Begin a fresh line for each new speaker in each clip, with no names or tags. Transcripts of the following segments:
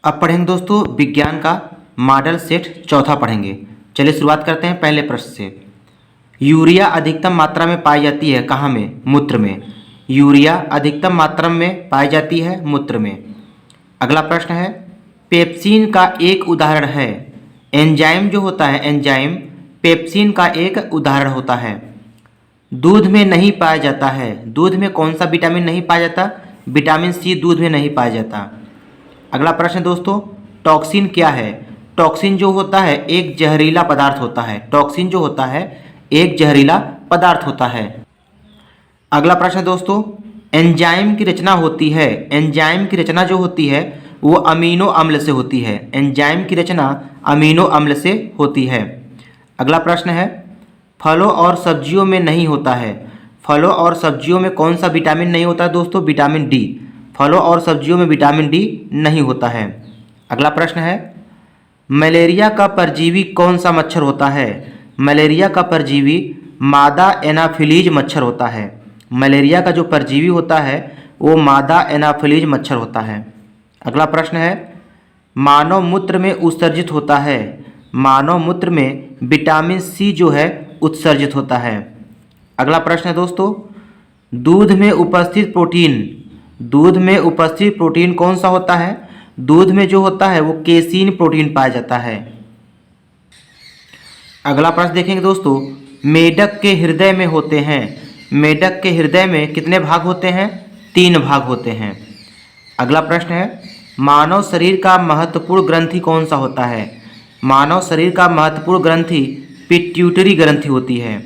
अब पढ़ेंगे दोस्तों विज्ञान का मॉडल सेट चौथा पढ़ेंगे। चलिए शुरुआत करते हैं पहले प्रश्न से। यूरिया अधिकतम मात्रा में पाई जाती है कहाँ में? मूत्र में। यूरिया अधिकतम मात्रा में पाई जाती है मूत्र में। अगला प्रश्न है, पेप्सिन का एक उदाहरण है। एंजाइम जो होता है, एंजाइम पेप्सिन का एक उदाहरण होता है। दूध में नहीं पाया जाता है। दूध में कौन सा विटामिन नहीं पाया जाता? विटामिन सी दूध में नहीं पाया जाता। अगला प्रश्न दोस्तों, टॉक्सिन क्या है? टॉक्सिन जो होता है एक जहरीला पदार्थ होता है। टॉक्सिन जो होता है एक जहरीला पदार्थ होता है। अगला प्रश्न दोस्तों, एंजाइम की रचना होती है। एंजाइम की रचना जो होती है वो अमीनो अम्ल से होती है। एंजाइम की रचना अमीनो अम्ल से होती है। अगला प्रश्न है, फलों और सब्जियों में नहीं होता है। फलों और सब्जियों में कौन सा विटामिन नहीं होता है दोस्तों? Vitamin D. फलों और सब्जियों में विटामिन डी नहीं होता है। अगला प्रश्न है, मलेरिया का परजीवी कौन सा मच्छर होता है? मलेरिया का परजीवी मादा एनाफिलीज मच्छर होता है। मलेरिया का जो परजीवी होता है वो मादा एनाफिलीज मच्छर होता है। अगला प्रश्न है, मानव मूत्र में उत्सर्जित होता है। मानव मूत्र में विटामिन सी जो है उत्सर्जित होता है। अगला प्रश्न है दोस्तों, दूध में उपस्थित प्रोटीन। दूध में उपस्थित प्रोटीन कौन सा होता है? दूध में जो होता है वो केसीन प्रोटीन पाया जाता है। अगला प्रश्न देखेंगे दोस्तों, मेढक के हृदय में होते हैं। मेढक के हृदय में कितने भाग होते हैं? 3 भाग होते हैं। अगला प्रश्न है, मानव शरीर का महत्वपूर्ण ग्रंथि कौन सा होता है? मानव शरीर का महत्वपूर्ण ग्रंथि पिट्यूटरी ग्रंथि होती है।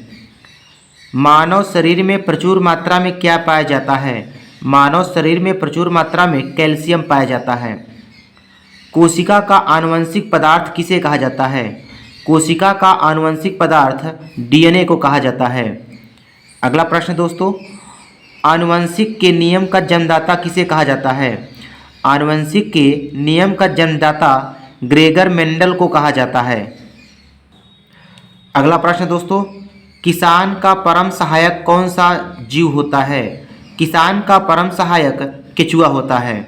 मानव शरीर में प्रचुर मात्रा में क्या पाया जाता है? मानव शरीर में प्रचुर मात्रा में कैल्शियम पाया जाता है। कोशिका का आनुवंशिक पदार्थ किसे कहा जाता है? कोशिका का आनुवंशिक पदार्थ डीएनए को कहा जाता है। अगला प्रश्न दोस्तों, आनुवंशिक के नियम का जन्मदाता किसे कहा जाता है? आनुवंशिक के नियम का जन्मदाता ग्रेगर मेंडल को कहा जाता है। अगला प्रश्न दोस्तों, किसान का परम सहायक कौन सा जीव होता है? किसान का परम सहायक केचुआ होता है।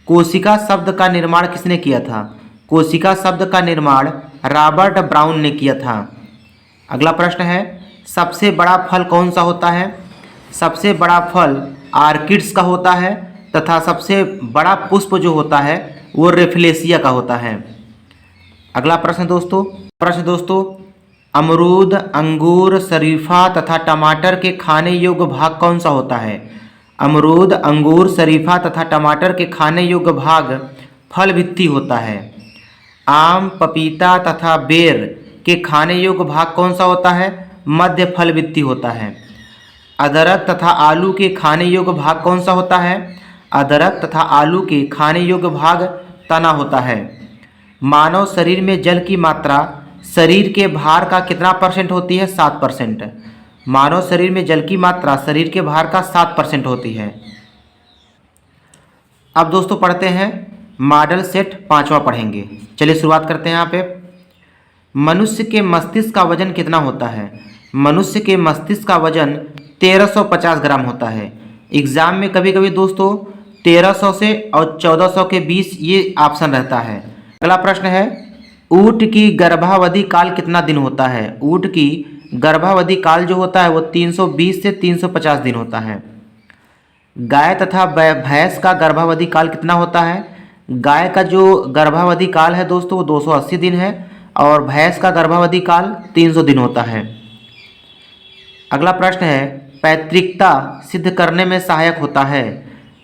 कोशिका शब्द का निर्माण किसने किया था? कोशिका शब्द का निर्माण रॉबर्ट ब्राउन ने किया था। अगला प्रश्न है, सबसे बड़ा फल कौन सा होता है? सबसे बड़ा फल आर्किड्स का होता है तथा सबसे बड़ा पुष्प जो होता है वो रेफलेसिया का होता है। अगला प्रश्न दोस्तों, अमरूद, अंगूर, शरीफा तथा टमाटर के खाने योग्य भाग कौन सा होता है? अमरूद, अंगूर, शरीफा तथा टमाटर के खाने योग्य भाग फल भित्ति होता है। आम, पपीता तथा बेर के खाने योग्य भाग कौन सा होता है? मध्य फल भित्ति होता है। अदरक तथा आलू के खाने योग्य भाग कौन सा होता है? अदरक तथा आलू के खाने योग्य भाग तना होता है। मानव शरीर में जल की मात्रा शरीर के भार का कितना % होती है? 7%। मानव शरीर में जल की मात्रा शरीर के भार का 7% होती है। अब दोस्तों पढ़ते हैं मॉडल सेट 5वां पढ़ेंगे। चलिए शुरुआत करते हैं यहाँ पे। मनुष्य के मस्तिष्क का वजन कितना होता है? मनुष्य के मस्तिष्क का वजन 1350 ग्राम होता है। एग्जाम में कभी कभी दोस्तों 1300 से और 1400 के बीच ये ऑप्शन रहता है। अगला प्रश्न है, ऊँट की गर्भावधि काल कितना दिन होता है? ऊँट की गर्भावधि काल जो होता है वो 320 से 350 दिन होता है। गाय तथा भैंस का गर्भावधि काल कितना होता है? गाय का जो गर्भावधि काल है दोस्तों वो 280 दिन है और भैंस का गर्भावधि काल 300 दिन होता है। अगला प्रश्न है, पैतृकता सिद्ध करने में सहायक होता है।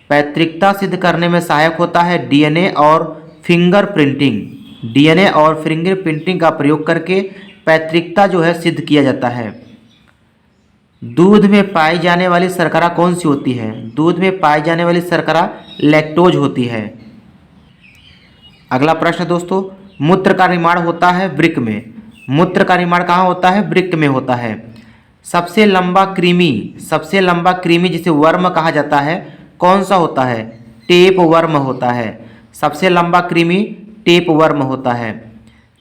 पैतृकता सिद्ध करने में सहायक होता है डीएनए और फिंगरप्रिंटिंग। डीएनए और फिंगरप्रिंटिंग का प्रयोग करके पैतृकता जो है सिद्ध किया जाता है। दूध में पाई जाने वाली शर्करा कौन सी होती है? दूध में पाई जाने वाली शर्करा लैक्टोज होती है। अगला प्रश्न दोस्तों, मूत्र का निर्माण होता है वृक्क में। मूत्र का निर्माण कहाँ होता है? वृक्क में होता है। सबसे लंबा कृमि जिसे वर्म कहा जाता है कौन सा होता है? टेप वर्म होता है। सबसे लंबा कृमि टेप वर्म होता है।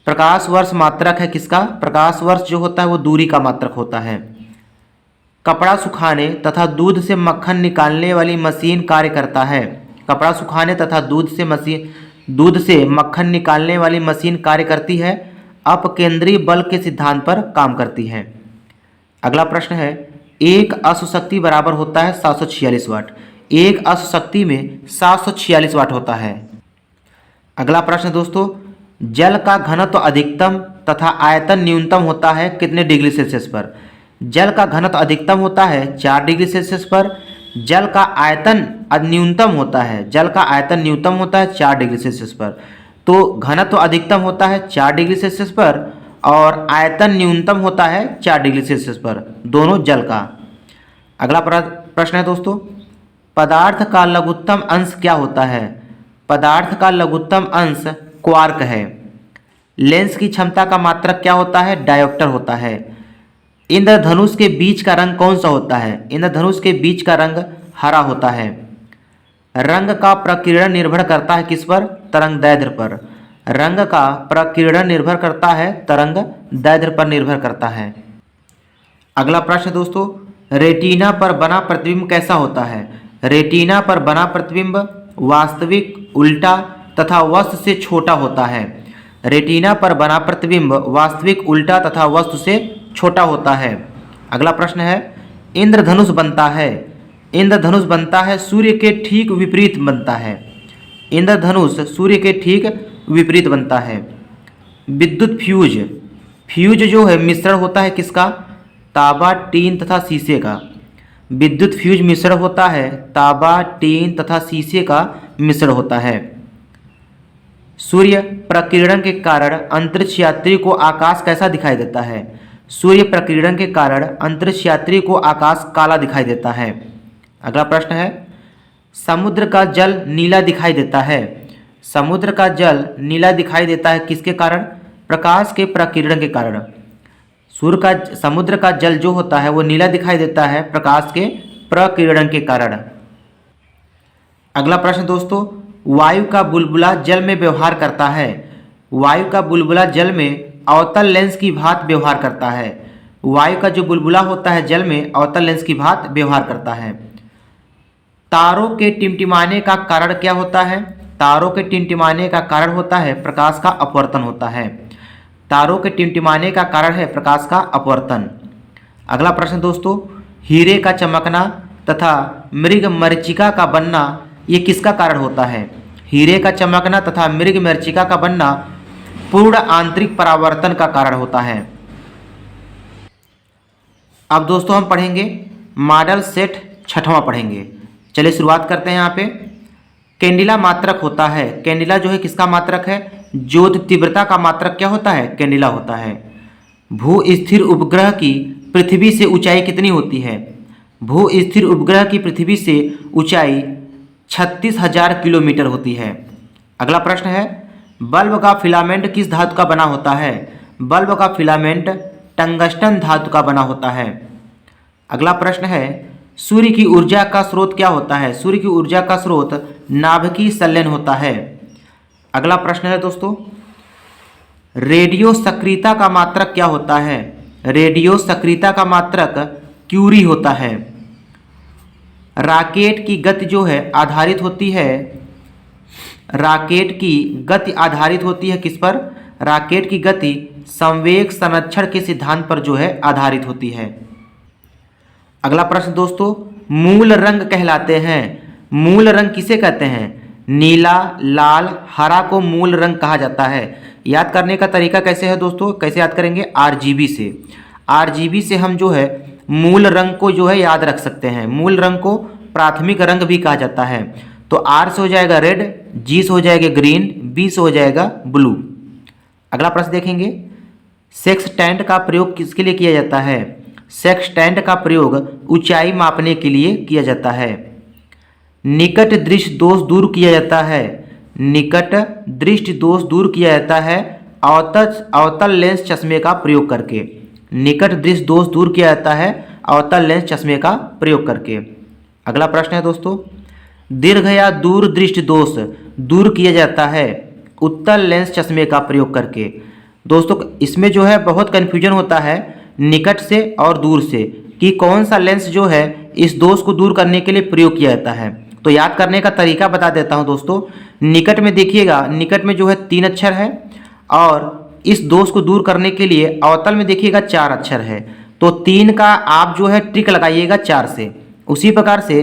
प्रकाश वर्ष मात्रक है किसका? प्रकाश वर्ष जो होता है वो दूरी का मात्रक होता है। कपड़ा सुखाने तथा दूध से मक्खन निकालने वाली मशीन कार्य करता है। कपड़ा सुखाने तथा दूध से दूध से मक्खन निकालने वाली मशीन कार्य करती है? अपकेंद्री बल के सिद्धांत पर काम करती है। अगला प्रश्न है, एक अश्वशक्ति बराबर होता है 746 वाट। एक अश्वशक्ति में 746 वाट होता है। अगला प्रश्न दोस्तों, जल का घनत्व अधिकतम तथा आयतन न्यूनतम होता है कितने डिग्री सेल्सियस पर? जल का घनत्व अधिकतम होता है 4 डिग्री सेल्सियस पर। जल का आयतन न्यूनतम होता है, जल का आयतन न्यूनतम होता है 4 डिग्री सेल्सियस पर। तो घनत्व अधिकतम होता है 4 डिग्री सेल्सियस पर और आयतन न्यूनतम होता है 4 डिग्री सेल्सियस पर, दोनों जल का। अगला प्रश्न है दोस्तों, पदार्थ का लघुत्तम अंश क्या होता है? पदार्थ का लघुत्तम अंश क्वार्क है। लेंस की क्षमता का मात्रक क्या होता है? डायोप्टर होता है। इंद्रधनुष के बीच का रंग कौन सा होता है? इंद्रधनुष के बीच का रंग हरा होता है। रंग का प्रकीर्णन निर्भर करता है किस पर? तरंग दैर्ध्य पर। रंग का प्रकीर्णन निर्भर करता है तरंग दैर्ध्य पर निर्भर करता है। अगला प्रश्न दोस्तों, रेटिना पर बना प्रतिबिंब कैसा होता है? रेटिना पर बना प्रतिबिंब वास्तविक, उल्टा तथा वस्तु से छोटा होता है। रेटिना पर बना प्रतिबिंब वास्तविक, उल्टा तथा वस्तु से छोटा होता है। अगला प्रश्न है, इंद्रधनुष बनता है, इंद्रधनुष बनता है सूर्य के ठीक विपरीत बनता है। इंद्रधनुष सूर्य के ठीक विपरीत बनता है। विद्युत फ्यूज, फ्यूज जो है मिश्रण होता है किसका? तांबा, टीन तथा शीशे का। विद्युत फ्यूज मिश्रण होता है तांबा, टीन तथा शीशे का मिश्रण होता है। सूर्य प्रकीर्णन के कारण अंतरिक्ष यात्री को आकाश कैसा दिखाई देता है? सूर्य प्रकीर्णन के कारण अंतरिक्ष यात्री को आकाश काला दिखाई देता है। अगला प्रश्न है, समुद्र का जल नीला दिखाई देता है। समुद्र का जल नीला दिखाई देता है किसके कारण? प्रकाश के प्रकीर्णन के कारण। समुद्र का जल जो होता है वो नीला दिखाई देता है प्रकाश के प्रकीर्णन के कारण। अगला प्रश्न दोस्तों, वायु का बुलबुला जल में व्यवहार करता है। वायु का बुलबुला जल में अवतल लेंस की भांति व्यवहार करता है। वायु का जो बुलबुला होता है जल में अवतल लेंस की भांति व्यवहार करता है। तारों के टिमटिमाने का कारण क्या होता है? तारों के टिमटिमाने का कारण होता है प्रकाश का अपवर्तन होता है। तारों के टिमटिमाने का कारण है प्रकाश का अपवर्तन। अगला प्रश्न दोस्तों, हीरे का चमकना तथा मृगमरीचिका का बनना ये किसका कारण होता है? हीरे का चमकना तथा मृगमरीचिका का बनना पूर्ण आंतरिक परावर्तन का कारण होता है। अब दोस्तों हम पढ़ेंगे मॉडल सेट 6वां पढ़ेंगे। चलिए शुरुआत करते हैं। यहाँ पे कैंडिला मात्रक होता है। कैंडिला जो है किसका मात्रक है? ज्योति तीव्रता का मात्रक क्या होता है? कैंडिला होता है। भू स्थिर उपग्रह की पृथ्वी से ऊंचाई कितनी होती है? भू स्थिर उपग्रह की पृथ्वी से ऊंचाई 36,000 किलोमीटर होती है। अगला प्रश्न है, बल्ब का फिलामेंट किस धातु का बना होता है? बल्ब का फिलामेंट टंगस्टन धातु का बना होता है। अगला प्रश्न है, सूर्य की ऊर्जा का स्रोत क्या होता है? सूर्य की ऊर्जा का स्रोत नाभिकीय संलयन होता है। अगला प्रश्न है दोस्तों, रेडियो सक्रियता का मात्रक क्या होता है? रेडियो सक्रियता का मात्रक क्यूरी होता है। रॉकेट की गति जो है आधारित होती है, रॉकेट की गति आधारित होती है किस पर? रॉकेट की गति संवेग संरक्षण के सिद्धांत पर जो है आधारित होती है। अगला प्रश्न दोस्तों, मूल रंग कहलाते हैं। मूल रंग किसे कहते हैं? नीला, लाल, हरा को मूल रंग कहा जाता है। याद करने का तरीका कैसे है दोस्तों? कैसे याद करेंगे? RGB से। RGB से हम जो है मूल रंग को जो है याद रख सकते हैं। मूल रंग को प्राथमिक रंग भी कहा जाता है। तो R से हो जाएगा रेड, G से हो जाएगा ग्रीन, B से हो जाएगा ब्लू। अगला प्रश्न देखेंगे, सेक्सटेंट का प्रयोग किसके लिए किया जाता है? सेक्सटेंट का प्रयोग ऊंचाई मापने के लिए किया जाता है। निकट दृष्टि दोष दूर किया जाता है। निकट दृष्टि दोष दूर किया जाता है अवतल लेंस चश्मे का प्रयोग करके। निकट दृष्टि दोष दूर किया जाता है अवतल लेंस चश्मे का प्रयोग करके। अगला प्रश्न है दोस्तों, दीर्घ या दूर दृष्टि दोष दूर किया जाता है उत्तल लेंस चश्मे का प्रयोग करके। दोस्तों इसमें जो है बहुत कन्फ्यूजन होता है निकट से और दूर से कि कौन सा लेंस जो है इस दोष को दूर करने के लिए प्रयोग किया जाता है। तो याद करने का तरीका बता देता हूं दोस्तों। निकट में देखिएगा, निकट में जो है 3 अक्षर है और इस दोष को दूर करने के लिए अवतल में देखिएगा 4 अक्षर है। तो 3 का आप जो है ट्रिक लगाइएगा 4 से। उसी प्रकार से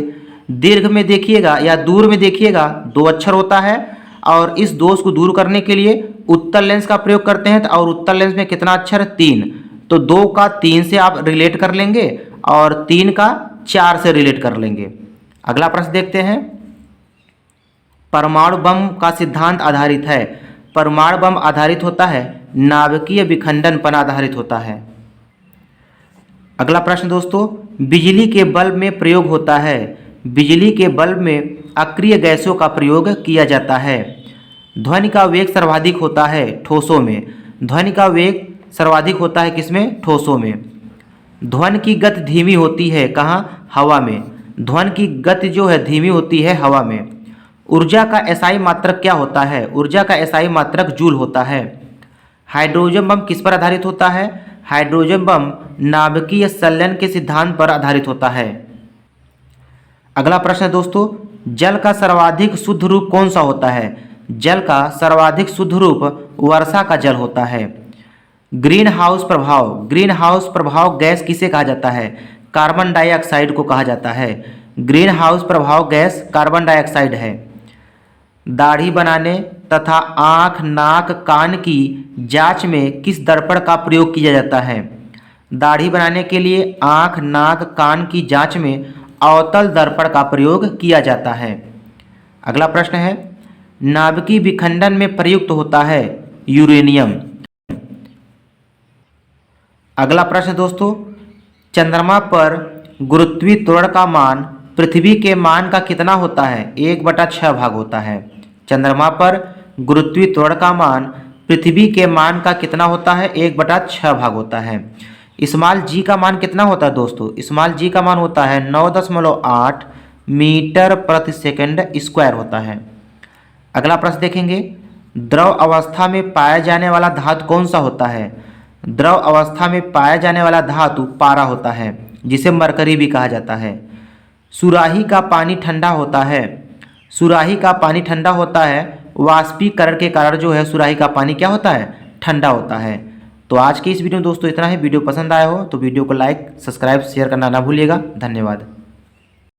दीर्घ में देखिएगा या दूर में देखिएगा 2 अक्षर होता है और इस दोष को दूर करने के लिए उत्तल लेंस का प्रयोग करते हैं। और उत्तल लेंस में कितना अक्षर है? 3। तो 2 का 3 से आप रिलेट कर लेंगे और 3 का 4 से रिलेट कर लेंगे। अगला प्रश्न देखते हैं। परमाणु बम का सिद्धांत आधारित है। परमाणु बम आधारित होता है नाभिकीय विखंडन पर आधारित होता है। अगला प्रश्न दोस्तों, बिजली के बल्ब में प्रयोग होता है। बिजली के बल्ब में अक्रिय गैसों का प्रयोग किया जाता है। ध्वनि का वेग सर्वाधिक होता है ठोसों में। ध्वनि का वेग सर्वाधिक होता है किसमें? ठोसों में। ध्वनि की गति धीमी होती है कहाँ? हवा में। ध्वनि की गति जो है धीमी होती है हवा में। ऊर्जा का एसआई मात्रक क्या होता है? ऊर्जा का एसआई मात्रक जूल होता है। हाइड्रोजन बम किस पर आधारित होता है? हाइड्रोजन बम नाभिकीय संलयन के सिद्धांत पर आधारित होता है। अगला प्रश्न है दोस्तों, जल का सर्वाधिक शुद्ध रूप कौन सा होता है? जल का सर्वाधिक शुद्ध रूप वर्षा का जल होता है। ग्रीन हाउस प्रभाव, ग्रीन हाउस प्रभाव गैस किसे कहा जाता है? कार्बन डाइऑक्साइड को कहा जाता है। ग्रीन हाउस प्रभाव गैस कार्बन डाइऑक्साइड है। दाढ़ी बनाने तथा आँख, नाक, कान की जांच में किस दर्पण का प्रयोग किया जाता है? दाढ़ी बनाने के लिए आँख, नाक, कान की जांच में अवतल दर्पण का प्रयोग किया जाता है। अगला प्रश्न है, नाभिकीय विखंडन में प्रयुक्त होता है यूरेनियम। अगला प्रश्न दोस्तों, चंद्रमा पर गुरुत्वीय त्वरण का मान पृथ्वी के मान का कितना होता है? 1/6 भाग होता है। चंद्रमा पर गुरुत्वीय त्वरण का मान पृथ्वी के मान का कितना होता है? 1/6 भाग होता है। स्मॉल जी का मान कितना होता है दोस्तों? स्मॉल जी का मान होता है 9.8 मीटर प्रति सेकंड स्क्वायर होता है। अगला प्रश्न देखेंगे, द्रव अवस्था में पाया जाने वाला धातु कौन सा होता है? द्रव अवस्था में पाया जाने वाला धातु पारा होता है, जिसे मरकरी भी कहा जाता है। सुराही का पानी ठंडा होता है। सुराही का पानी ठंडा होता है वाष्पीकरण के कारण जो है सुराही का पानी क्या होता है? ठंडा होता है। तो आज की इस वीडियो में दोस्तों इतना ही। वीडियो पसंद आया हो तो वीडियो को लाइक, सब्सक्राइब, शेयर करना ना भूलिएगा। धन्यवाद।